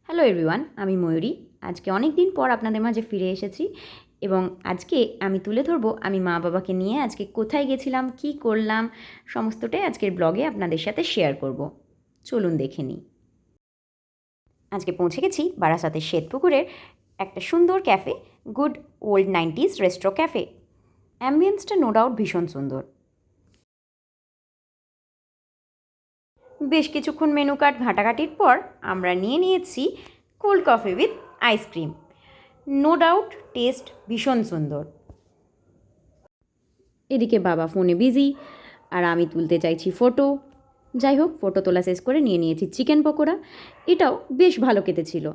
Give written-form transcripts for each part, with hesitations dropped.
Hello everyone, আমি ময়ূরী। আজকে অনেক দিন পর আপনাদের মাঝে ফিরে এসেছি এবং আজকে আমি তুলে ধরবো আমি মা বাবাকে নিয়ে আজকে কোথায় গেছিলাম, কি করলাম, সমস্তটাই আজকের ব্লগে আপনাদের সাথে শেয়ার করব। চলুন দেখে নিই। আজকে পৌঁছে গেছি বারাসাতের শ্বেতপুকুরের একটা সুন্দর cafe, good old 90s restro cafe. অ্যাম্বিয়েন্সটা নো ডাউট ভীষণ সুন্দর। বেশ কিছুক্ষণ মেনু কার্ড ঘাঁটাঘাঁটির পর আমরা নিয়ে নিয়েছি cold coffee with ice cream. No doubt taste ভীষণ সুন্দর। এদিকে বাবা ফোনে বিজি আর আমি তুলতে চাইছি ফটো। যাই হোক, ফটো তোলা শেষ করে নিয়ে নিয়েছি চিকেন পকোড়া। এটাও বেশ ভালো খেতে ছিল।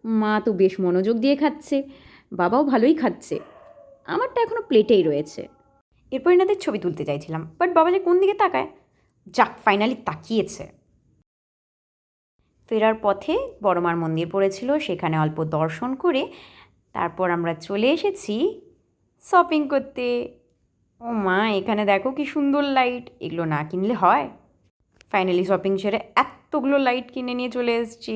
মা তো বেশ মনোযোগ দিয়ে খাচ্ছে, বাবাও ভালোই খাচ্ছে। আমারটা এখনও প্লেটেই রয়েছে। এরপর এনাদের ছবি তুলতে চাইছিলাম, বাট বাবা যে কোন দিকে তাকায়, যাক ফাইনালি তাকিয়েছে। ফেরার পথে বড়মার মন্দির পড়েছিল, সেখানে অল্প দর্শন করে তারপর আমরা চলে এসেছি শপিং করতে। ও মা, এখানে দেখো কি সুন্দর লাইট, এগুলো না কিনলে হয়। ফাইনালি শপিং সেরে এতগুলো লাইট কিনে নিয়ে চলে এসেছি।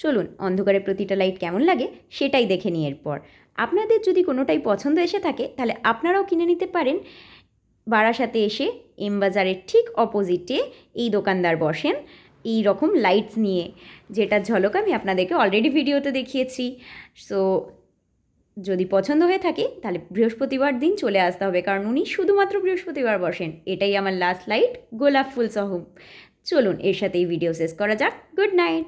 চলুন অন্ধকারে প্রতিটা লাইট কেমন লাগে সেটাই দেখে নিই। এরপর আপনাদের যদি কোনোটাই পছন্দ এসে থাকে তাহলে আপনারাও কিনে নিতে পারেন। বারাসাতে এসে এম বাজারের ঠিক অপোজিটে এই দোকানদার বসেন এই রকম লাইটস নিয়ে, যেটার ঝলক আমি আপনাদেরকে অলরেডি ভিডিওতে দেখিয়েছি। সো যদি পছন্দ হয়ে থাকে তাহলে বৃহস্পতিবার দিন চলে আসতে হবে, কারণ উনি শুধুমাত্র বৃহস্পতিবার বসেন। এটাই আমার লাস্ট লাইট গোলাপ ফুল সহ। চলুন এর সাথে এই ভিডিও শেষ করা যাক। Good night.